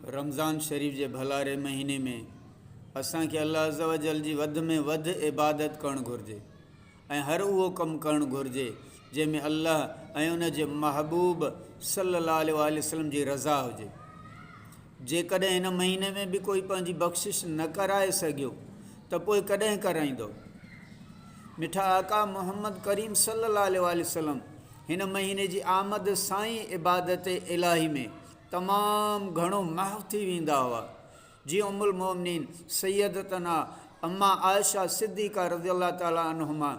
रमज़ान शरीफ़ के भलारे महीने में असां खे अल्लाह अज़्ज़ व जल जी वध में वध इबादत करणु घुरिजे ऐं हर उहो कमु करणु घुरिजे जंहिंमें अल्लाह ऐं उन जे महबूब सल्लल्लाहु अलैहि वसल्लम जी रज़ा हुजे। जेकॾहिं हिन महीने में भी कोई पंहिंजी बख़्शिश न कराए सघियो त पोइ कॾहिं कराईंदो। मिठा आका मोहम्मद करीम सल्लल्लाहु अलैहि वसल्लम हिन महीने जी आमद साईं इबादत इलाही में तमामु घणो महव थी वेंदा हुआ। जीअं उम्मुल मोमिनीन सैयदतना अम्मा आयशा सिद्दीक़ा रज़ियल्लाहु ताला अन्हुमा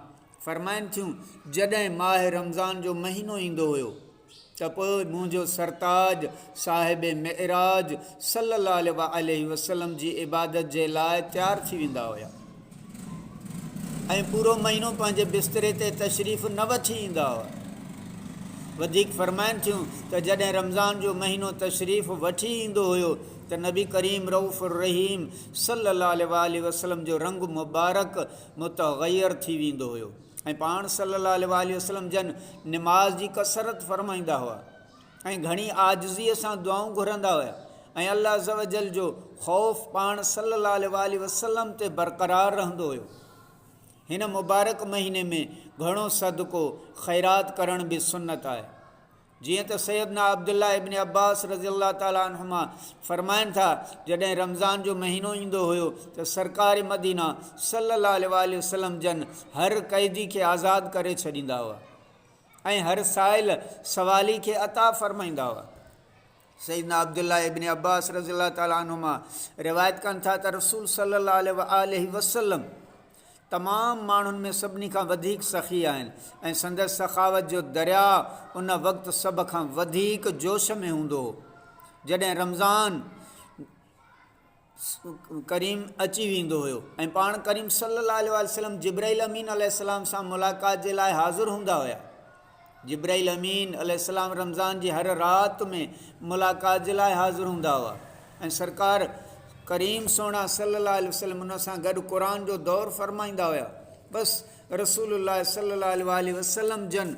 फरमाइनि थियूं, जॾहिं माह रमज़ान जो महीनो ईंदो हुयो त पोइ मुंहिंजो सरताज साहिब मेराज सल्लल्लाहु अलैहि वसल्लम जी इबादत जे लाइ तयारु थी वेंदा हुया ऐं पूरो महीनो पंहिंजे बिस्तरे ते तशरीफ़ न वठी ईंदा हुआ। वधीक फरमाइनि थियूं त जॾहिं रमज़ान जो महीनो तशरीफ़ वठी ईंदो हुयो त नबी करीम रऊफ़ रहीम सल्लल्लाहु अलैहि वसल्लम जो रंग मुबारक मुतग़य्यर थी वेंदो हुयो ऐं पाण सल्लल्लाहु अलैहि वसल्लम जन निमाज़ जी कसरत फरमाईंदा हुआ ऐं घणी आजिज़ीअ सां दुआऊं घुरंदा हुआ ऐं अल्लाह अज़्ज़ व जल जो ख़ौफ़ पाण सल्लल्लाहु अलैहि वसल्लम ते बरक़रार रहंदो हुयो। हिन मुबारक महीने में घणो सदको ख़ैरात करण भी सुन्नत आहे। जीअं त सैयदना अब्दुल्ला इब्न अब्बास रज़ियल्लाहु ताला अन्हुमा फरमाइनि था, जॾहिं रमज़ान जो महीनो ईंदो हुयो त सरकार मदीना सल्लल्लाहु अलैहि वसल्लम जन हर क़ैदी खे आज़ादु करे छॾींदा हुआ ऐं हर साइल सवाली खे अता फरमाईंदा हुआ। सैयदना अब्दुल्ला इब्न अब्बास रज़ियल्लाहु ताला अन्हुमा रिवायत कनि था त रसूल सल्लल्लाहु अलैहि वसल्लम तमामु माण्हुनि में सभिनी खां वधीक सख़ी आहिनि ऐं संदसि सखावत जो दरिया उन वक़्तु सभ खां वधीक जोश में हूंदो हो। जॾहिं रमज़ान करीम अची वेंदो हुयो ऐं पाण करीम सल्लल्लाहु अलैहि वसल्लम जिब्राइल अमीन अलैहिस्सलाम सां मुलाक़ात जे लाइ हाज़िर हूंदा हुया। जिब्राइल अमीन अलैहिस्सलाम रमज़ान जी हर राति में मुलाक़ात जे लाइ हाज़िर हूंदा हुआ ऐं सरकार करीम सोना सल्लल्लाहु अलैहि वसल्लम उन सां गॾु क़ुरान जो दौर फरमाईंदा हुया। बसि रसूलुल्लाह सल्लल्लाहु अलैहि वसल्लम जन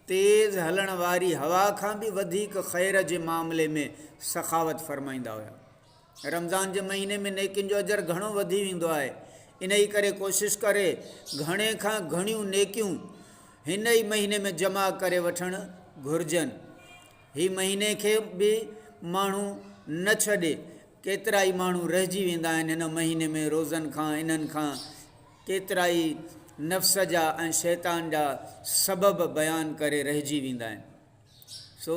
तेज़ हलण वारी हवा खां भी वधीक ख़ैर जे मामले में सखावत फरमाईंदा हुया। रमज़ान जे महीने में नेकियुनि जो अजर घणो वधी वेंदो आहे। इन ई करे कोशिशि करे घणे खां घणियूं नेकियूं हिन ई महीने में जमा करे वठणु घुरिजनि। ही महीने खे भी माण्हू न छॾे। केतिरा ई माण्हू रहिजी वेंदा आहिनि हिन महीने में रोज़नि खां इन्हनि खां केतिरा ई नफ़्स जा ऐं शैतान जा सबब बयानु करे रहिजी वेंदा आहिनि। सो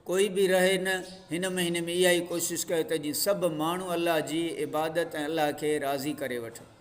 कोई भी रहे न हिन महीने में इहा ई कोशिशि कयो त जीअं सभु माण्हू अल्लाह जी इबादत ऐं अल्लाह खे राज़ी करे वठनि।